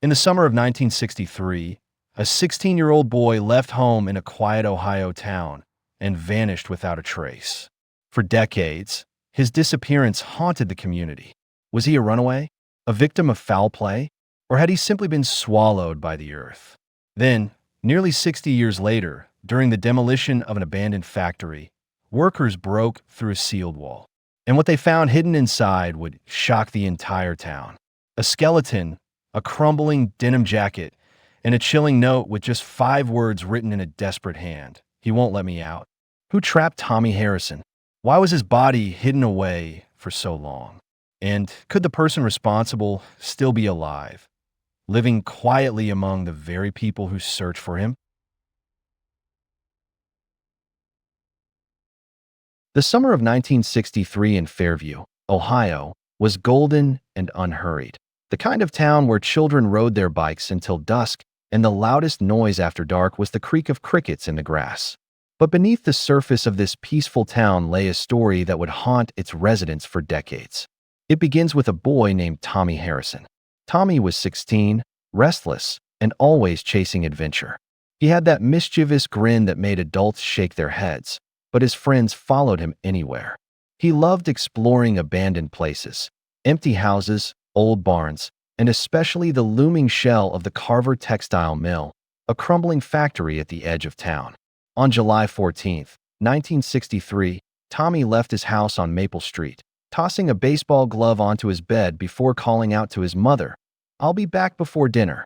In the summer of 1963, a 16-year-old boy left home in a quiet Ohio town and vanished without a trace. For decades, his disappearance haunted the community. Was he a runaway, a victim of foul play, or had he simply been swallowed by the earth? Then, nearly 60 years later, during the demolition of an abandoned factory, workers broke through a sealed wall. And what they found hidden inside would shock the entire town. A skeleton, a crumbling denim jacket, and a chilling note with just 5 words written in a desperate hand. "He won't let me out." Who trapped Tommy Harrison? Why was his body hidden away for so long? And could the person responsible still be alive, living quietly among the very people who search for him? The summer of 1963 in Fairview, Ohio, was golden and unhurried. The kind of town where children rode their bikes until dusk, and the loudest noise after dark was the creak of crickets in the grass. But beneath the surface of this peaceful town lay a story that would haunt its residents for decades. It begins with a boy named Tommy Harrison. Tommy was 16, restless, and always chasing adventure. He had that mischievous grin that made adults shake their heads, but his friends followed him anywhere. He loved exploring abandoned places, empty houses, old barns, and especially the looming shell of the Carver Textile Mill, a crumbling factory at the edge of town. On July 14, 1963, Tommy left his house on Maple Street, tossing a baseball glove onto his bed before calling out to his mother, "I'll be back before dinner."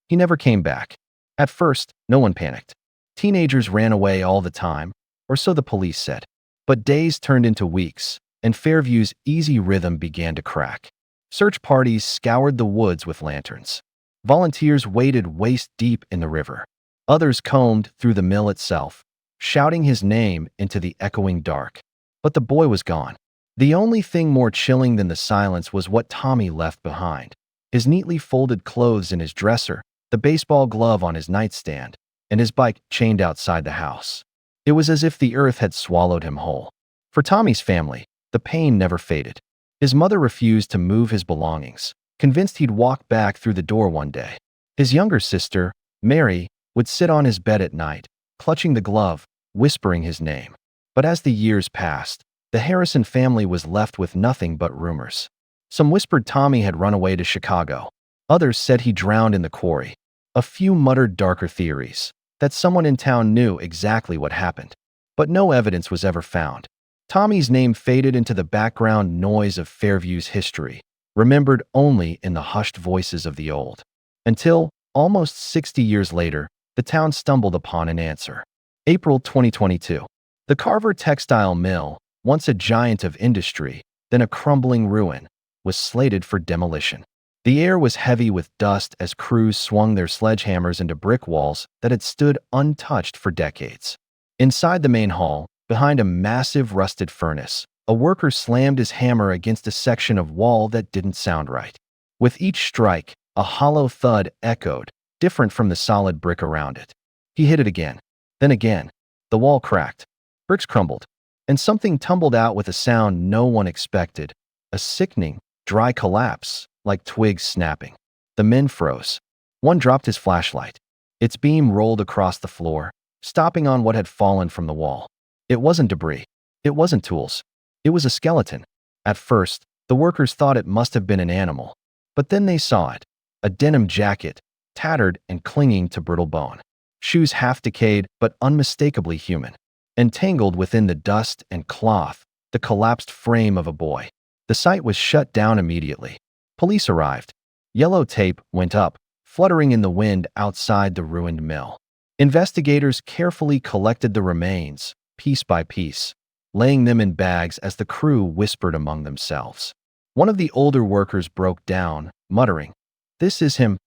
He never came back. At first, no one panicked. Teenagers ran away all the time, or so the police said. But days turned into weeks, and Fairview's easy rhythm began to crack. Search parties scoured the woods with lanterns. Volunteers waded waist-deep in the river. Others combed through the mill itself, shouting his name into the echoing dark. But the boy was gone. The only thing more chilling than the silence was what Tommy left behind. His neatly folded clothes in his dresser, the baseball glove on his nightstand, and his bike chained outside the house. It was as if the earth had swallowed him whole. For Tommy's family, the pain never faded. His mother refused to move his belongings, convinced he'd walk back through the door one day. His younger sister, Mary, would sit on his bed at night, clutching the glove, whispering his name. But as the years passed, the Harrison family was left with nothing but rumors. Some whispered Tommy had run away to Chicago. Others said he drowned in the quarry. A few muttered darker theories, that someone in town knew exactly what happened. But no evidence was ever found. Tommy's name faded into the background noise of Fairview's history, remembered only in the hushed voices of the old. Until, almost 60 years later, the town stumbled upon an answer. April 2022. The Carver Textile Mill, once a giant of industry, then a crumbling ruin, was slated for demolition. The air was heavy with dust as crews swung their sledgehammers into brick walls that had stood untouched for decades. Inside the main hall, behind a massive rusted furnace, a worker slammed his hammer against a section of wall that didn't sound right. With each strike, a hollow thud echoed, different from the solid brick around it. He hit it again. Then again. The wall cracked. Bricks crumbled. And something tumbled out with a sound no one expected. A sickening, dry collapse, like twigs snapping. The men froze. One dropped his flashlight. Its beam rolled across the floor, stopping on what had fallen from the wall. It wasn't debris. It wasn't tools. It was a skeleton. At first, the workers thought it must have been an animal. But then they saw it. A denim jacket, tattered and clinging to brittle bone. Shoes half decayed but unmistakably human. Entangled within the dust and cloth, the collapsed frame of a boy. The site was shut down immediately. Police arrived. Yellow tape went up, fluttering in the wind outside the ruined mill. Investigators carefully collected the remains, piece by piece, laying them in bags as the crew whispered among themselves. One of the older workers broke down, muttering, "This is him.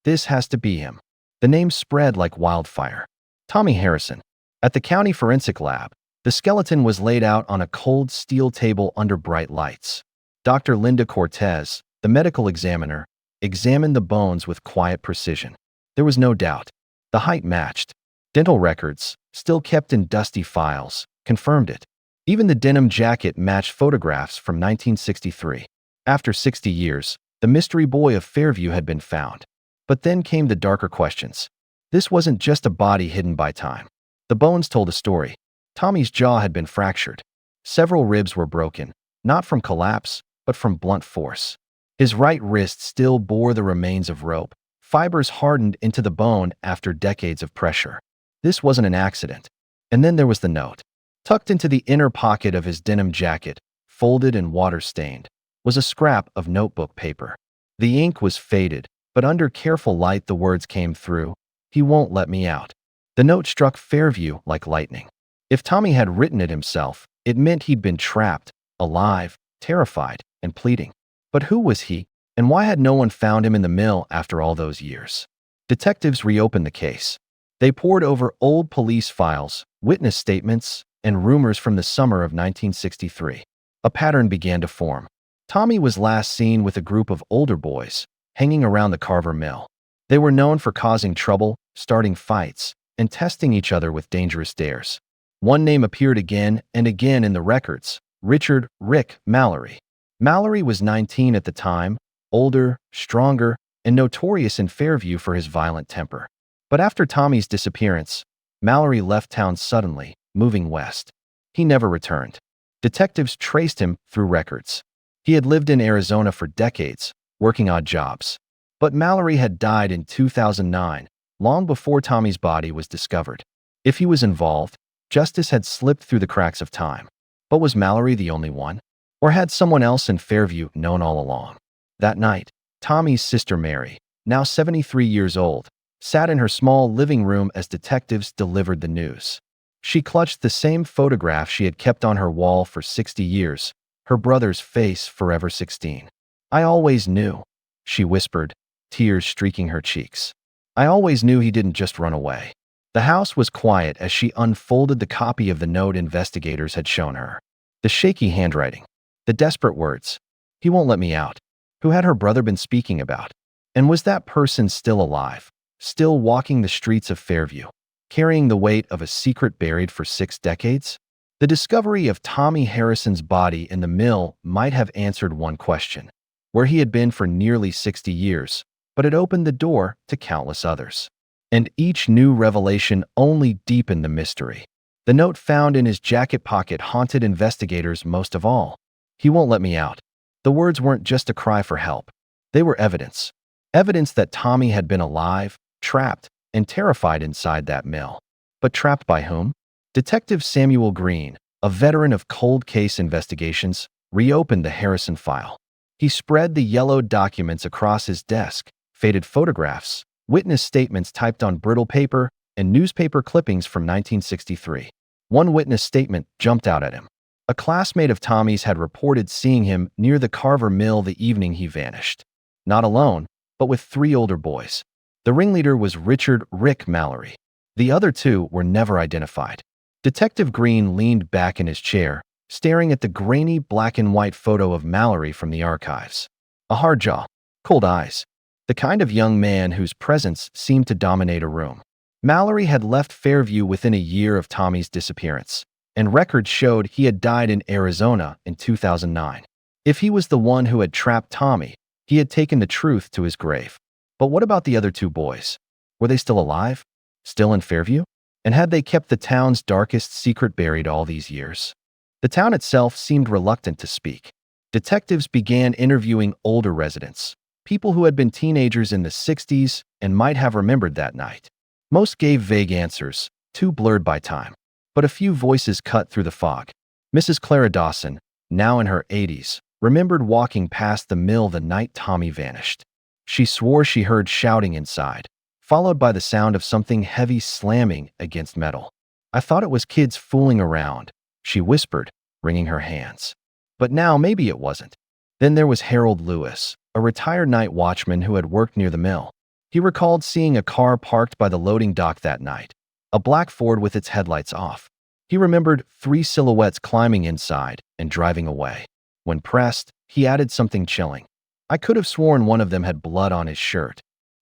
This has to be him." The name spread like wildfire. Tommy Harrison. At the county forensic lab, the skeleton was laid out on a cold steel table under bright lights. Dr. Linda Cortez, the medical examiner, examined the bones with quiet precision. There was no doubt. The height matched. Dental records, still kept in dusty files, confirmed it. Even the denim jacket matched photographs from 1963. After 60 years, the mystery boy of Fairview had been found. But then came the darker questions. This wasn't just a body hidden by time. The bones told a story. Tommy's jaw had been fractured. Several ribs were broken, not from collapse, but from blunt force. His right wrist still bore the remains of rope, fibers hardened into the bone after decades of pressure. This wasn't an accident. And then there was the note. Tucked into the inner pocket of his denim jacket, folded and water-stained, was a scrap of notebook paper. The ink was faded, but under careful light the words came through, "He won't let me out." The note struck Fairview like lightning. If Tommy had written it himself, it meant he'd been trapped, alive, terrified, and pleading. But who was he, and why had no one found him in the mill after all those years? Detectives reopened the case. They pored over old police files, witness statements, and rumors from the summer of 1963. A pattern began to form. Tommy was last seen with a group of older boys, hanging around the Carver mill. They were known for causing trouble, starting fights, and testing each other with dangerous dares. One name appeared again and again in the records: Richard "Rick" Mallory. Mallory was 19 at the time, older, stronger, and notorious in Fairview for his violent temper. But after Tommy's disappearance, Mallory left town suddenly, moving west. He never returned. Detectives traced him through records. He had lived in Arizona for decades, working odd jobs. But Mallory had died in 2009, long before Tommy's body was discovered. If he was involved, justice had slipped through the cracks of time. But was Mallory the only one? Or had someone else in Fairview known all along? That night, Tommy's sister Mary, now 73 years old, sat in her small living room as detectives delivered the news. She clutched the same photograph she had kept on her wall for 60 years, her brother's face forever 16. "I always knew," she whispered, tears streaking her cheeks. "I always knew he didn't just run away." The house was quiet as she unfolded the copy of the note investigators had shown her. The shaky handwriting, the desperate words, "He won't let me out." Who had her brother been speaking about? And was that person still alive, still walking the streets of Fairview, carrying the weight of a secret buried for 6 decades? The discovery of Tommy Harrison's body in the mill might have answered one question: where he had been for nearly 60 years, but it opened the door to countless others. And each new revelation only deepened the mystery. The note found in his jacket pocket haunted investigators most of all. "He won't let me out." The words weren't just a cry for help. They were evidence. Evidence that Tommy had been alive, trapped, and terrified inside that mill. But trapped by whom? Detective Samuel Green, a veteran of cold case investigations, reopened the Harrison file. He spread the yellowed documents across his desk, faded photographs, witness statements typed on brittle paper, and newspaper clippings from 1963. One witness statement jumped out at him. A classmate of Tommy's had reported seeing him near the Carver mill the evening he vanished. Not alone, but with 3 older boys. The ringleader was Richard "Rick" Mallory. The other 2 were never identified. Detective Green leaned back in his chair, staring at the grainy black and white photo of Mallory from the archives. A hard jaw, cold eyes, the kind of young man whose presence seemed to dominate a room. Mallory had left Fairview within a year of Tommy's disappearance, and records showed he had died in Arizona in 2009. If he was the one who had trapped Tommy, he had taken the truth to his grave. But what about the other 2 boys? Were they still alive? Still in Fairview? And had they kept the town's darkest secret buried all these years? The town itself seemed reluctant to speak. Detectives began interviewing older residents, people who had been teenagers in the 60s and might have remembered that night. Most gave vague answers, too blurred by time. But a few voices cut through the fog. Mrs. Clara Dawson, now in her 80s, remembered walking past the mill the night Tommy vanished. She swore she heard shouting inside, followed by the sound of something heavy slamming against metal. "I thought it was kids fooling around," she whispered, wringing her hands. But now maybe it wasn't. Then there was Harold Lewis, a retired night watchman who had worked near the mill. He recalled seeing a car parked by the loading dock that night, a black Ford with its headlights off. He remembered 3 silhouettes climbing inside and driving away. When pressed, he added something chilling: "I could have sworn one of them had blood on his shirt."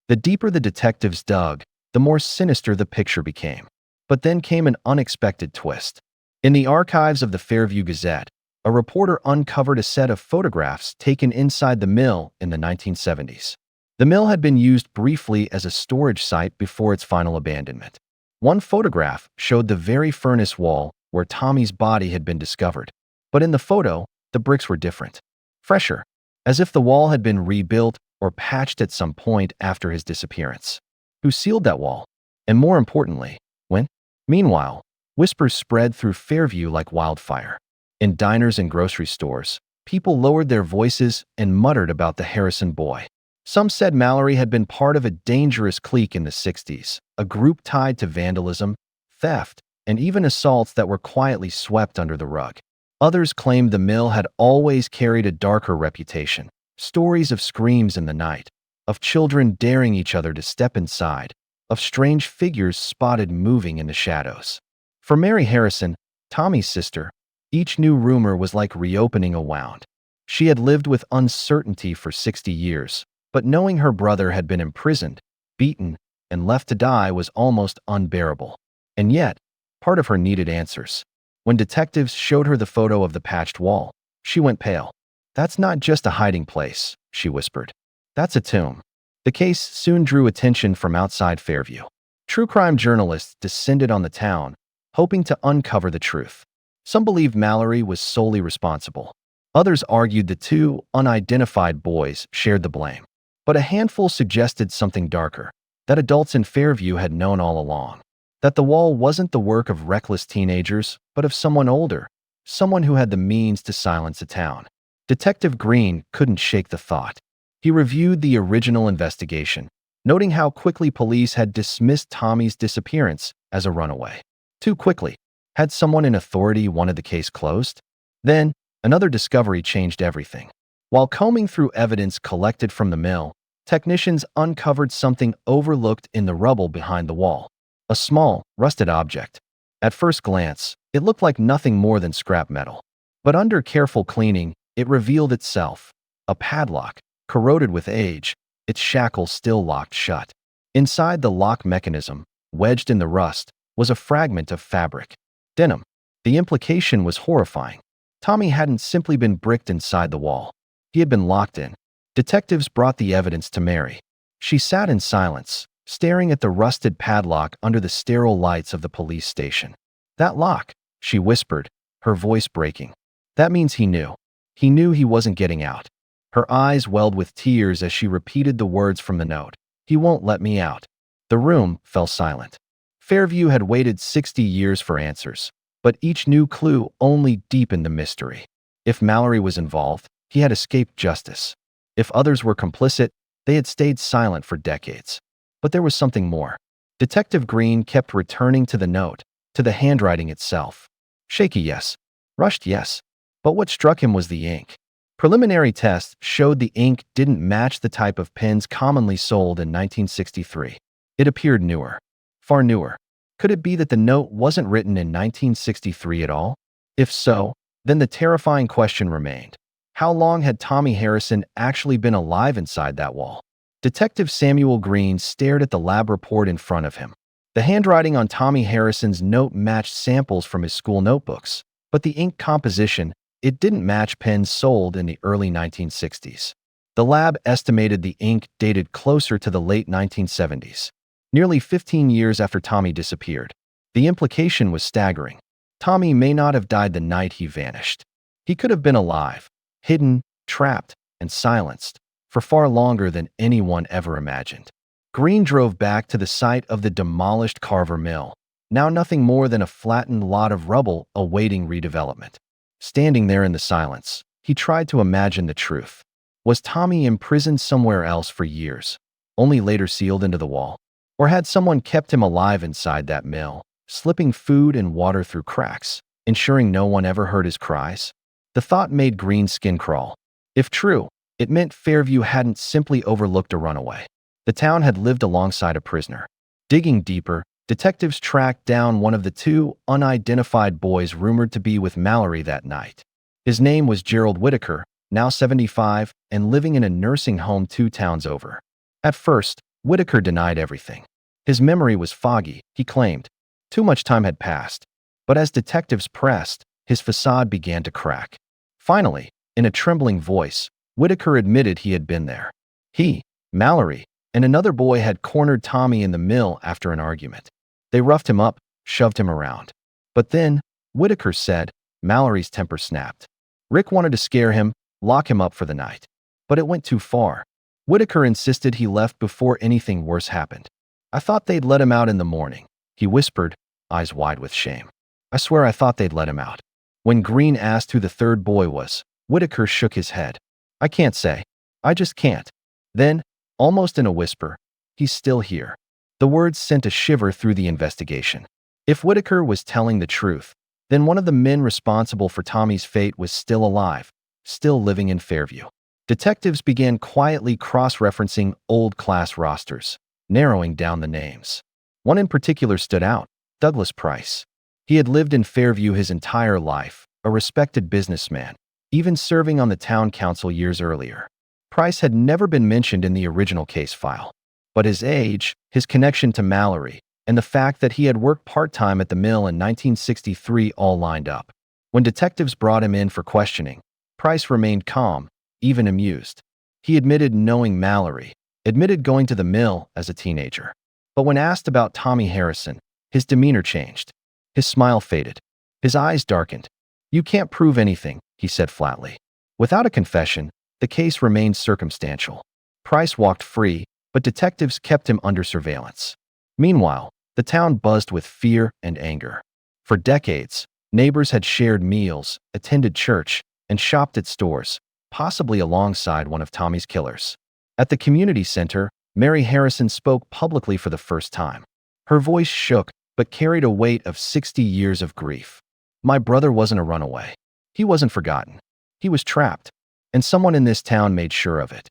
The deeper the detectives dug, the more sinister the picture became. But then came an unexpected twist. In the archives of the Fairview Gazette, a reporter uncovered a set of photographs taken inside the mill in the 1970s. The mill had been used briefly as a storage site before its final abandonment. One photograph showed the very furnace wall where Tommy's body had been discovered. But in the photo, the bricks were different. Fresher, as if the wall had been rebuilt or patched at some point after his disappearance. Who sealed that wall? And more importantly, when? Meanwhile, whispers spread through Fairview like wildfire. In diners and grocery stores, people lowered their voices and muttered about the Harrison boy. Some said Mallory had been part of a dangerous clique in the 60s, a group tied to vandalism, theft, and even assaults that were quietly swept under the rug. Others claimed the mill had always carried a darker reputation. Stories of screams in the night, of children daring each other to step inside, of strange figures spotted moving in the shadows. For Mary Harrison, Tommy's sister, each new rumor was like reopening a wound. She had lived with uncertainty for 60 years, but knowing her brother had been imprisoned, beaten, and left to die was almost unbearable. And yet, part of her needed answers. When detectives showed her the photo of the patched wall, she went pale. "That's not just a hiding place," she whispered. "That's a tomb." The case soon drew attention from outside Fairview. True crime journalists descended on the town, hoping to uncover the truth. Some believed Mallory was solely responsible. Others argued the two unidentified boys shared the blame. But a handful suggested something darker, that adults in Fairview had known all along. That the wall wasn't the work of reckless teenagers, but of someone older, someone who had the means to silence a town. Detective Green couldn't shake the thought. He reviewed the original investigation, noting how quickly police had dismissed Tommy's disappearance as a runaway. Too quickly. Had someone in authority wanted the case closed? Then, another discovery changed everything. While combing through evidence collected from the mill, technicians uncovered something overlooked in the rubble behind the wall. A small, rusted object. At first glance, it looked like nothing more than scrap metal. But under careful cleaning, it revealed itself. A padlock, corroded with age, its shackles still locked shut. Inside the lock mechanism, wedged in the rust, was a fragment of fabric. Denim. The implication was horrifying. Tommy hadn't simply been bricked inside the wall. He had been locked in. Detectives brought the evidence to Mary. She sat in silence, staring at the rusted padlock under the sterile lights of the police station. "That lock," she whispered, her voice breaking. "That means he knew. He knew he wasn't getting out." Her eyes welled with tears as she repeated the words from the note. "He won't let me out." The room fell silent. Fairview had waited 60 years for answers, but each new clue only deepened the mystery. If Mallory was involved, he had escaped justice. If others were complicit, they had stayed silent for decades. But there was something more. Detective Green kept returning to the note, to the handwriting itself. Shaky, yes. Rushed, yes. But what struck him was the ink. Preliminary tests showed the ink didn't match the type of pens commonly sold in 1963. It appeared newer. Far newer. Could it be that the note wasn't written in 1963 at all? If so, then the terrifying question remained. How long had Tommy Harrison actually been alive inside that wall? Detective Samuel Green stared at the lab report in front of him. The handwriting on Tommy Harrison's note matched samples from his school notebooks, but the ink composition, it didn't match pens sold in the early 1960s. The lab estimated the ink dated closer to the late 1970s, nearly 15 years after Tommy disappeared. The implication was staggering. Tommy may not have died the night he vanished. He could have been alive, hidden, trapped, and silenced, for far longer than anyone ever imagined. Green drove back to the site of the demolished Carver Mill, now nothing more than a flattened lot of rubble awaiting redevelopment. Standing there in the silence, he tried to imagine the truth. Was Tommy imprisoned somewhere else for years, only later sealed into the wall? Or had someone kept him alive inside that mill, slipping food and water through cracks, ensuring no one ever heard his cries? The thought made Green's skin crawl. If true, it meant Fairview hadn't simply overlooked a runaway. The town had lived alongside a prisoner. Digging deeper, detectives tracked down one of the two unidentified boys rumored to be with Mallory that night. His name was Gerald Whitaker, now 75, and living in a nursing home 2 towns over. At first, Whitaker denied everything. His memory was foggy, he claimed. Too much time had passed. But as detectives pressed, his facade began to crack. Finally, in a trembling voice, Whitaker admitted he had been there. He, Mallory and another boy had cornered Tommy in the mill after an argument. They roughed him up, shoved him around. But then, Whitaker said, Mallory's temper snapped. Rick wanted to scare him, lock him up for the night. But it went too far. Whitaker insisted he left before anything worse happened. I thought they'd let him out in the morning, he whispered, eyes wide with shame. I swear I thought they'd let him out. When Green asked who the third boy was, Whitaker shook his head. I can't say. I just can't. Then, almost in a whisper, he's still here. The words sent a shiver through the investigation. If Whitaker was telling the truth, then one of the men responsible for Tommy's fate was still alive, still living in Fairview. Detectives began quietly cross-referencing old class rosters, narrowing down the names. One in particular stood out, Douglas Price. He had lived in Fairview his entire life, a respected businessman, even serving on the town council years earlier. Price had never been mentioned in the original case file, but his age, his connection to Mallory, and the fact that he had worked part-time at the mill in 1963 all lined up. When detectives brought him in for questioning, Price remained calm, even amused. He admitted knowing Mallory, admitted going to the mill as a teenager. But when asked about Tommy Harrison, his demeanor changed. His smile faded. His eyes darkened. You can't prove anything, he said flatly. Without a confession, the case remained circumstantial. Price walked free, but detectives kept him under surveillance. Meanwhile, the town buzzed with fear and anger. For decades, neighbors had shared meals, attended church, and shopped at stores, possibly alongside one of Tommy's killers. At the community center, Mary Harrison spoke publicly for the first time. Her voice shook, but carried a weight of 60 years of grief. My brother wasn't a runaway. He wasn't forgotten. He was trapped, and someone in this town made sure of it.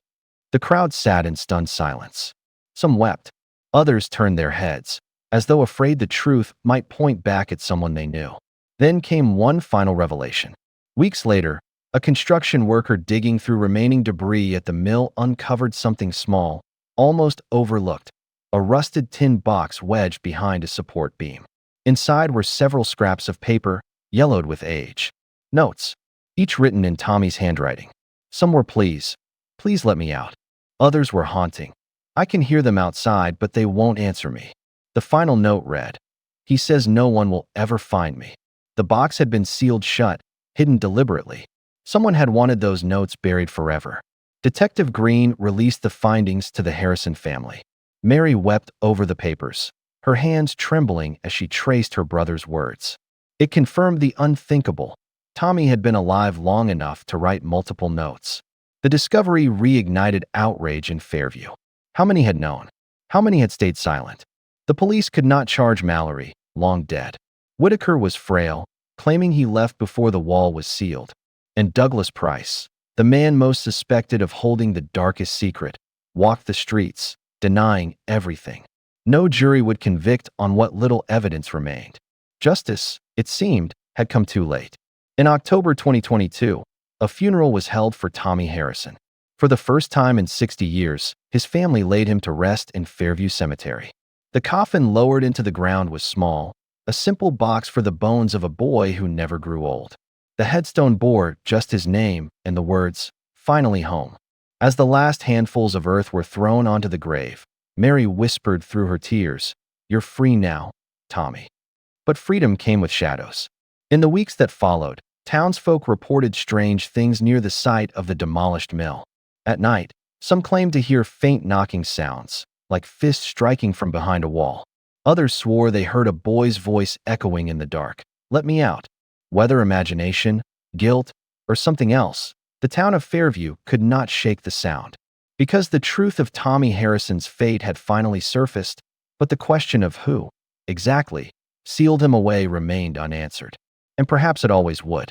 The crowd sat in stunned silence. Some wept. Others turned their heads, as though afraid the truth might point back at someone they knew. Then came one final revelation. Weeks later, a construction worker digging through remaining debris at the mill uncovered something small, almost overlooked, a rusted tin box wedged behind a support beam. Inside were several scraps of paper, yellowed with age. Notes, each written in Tommy's handwriting. Some were please let me out. Others were haunting. I can hear them outside, but they won't answer me. The final note read, he says no one will ever find me. The box had been sealed shut, hidden deliberately. Someone had wanted those notes buried forever. Detective Green released the findings to the Harrison family. Mary wept over the papers, her hands trembling as she traced her brother's words. It confirmed the unthinkable. Tommy had been alive long enough to write multiple notes. The discovery reignited outrage in Fairview. How many had known? How many had stayed silent? The police could not charge Mallory, long dead. Whitaker was frail, claiming he left before the wall was sealed. And Douglas Price, the man most suspected of holding the darkest secret, walked the streets, denying everything. No jury would convict on what little evidence remained. Justice, it seemed, had come too late. In October 2022, a funeral was held for Tommy Harrison. For the first time in 60 years, his family laid him to rest in Fairview Cemetery. The coffin lowered into the ground was small, a simple box for the bones of a boy who never grew old. The headstone bore just his name and the words, "Finally home." As the last handfuls of earth were thrown onto the grave, Mary whispered through her tears, "You're free now, Tommy." But freedom came with shadows. In the weeks that followed, townsfolk reported strange things near the site of the demolished mill. At night, some claimed to hear faint knocking sounds, like fists striking from behind a wall. Others swore they heard a boy's voice echoing in the dark, "Let me out." Whether imagination, guilt, or something else, the town of Fairview could not shake the sound. Because the truth of Tommy Harrison's fate had finally surfaced, but the question of who, exactly, sealed him away remained unanswered. And perhaps it always would.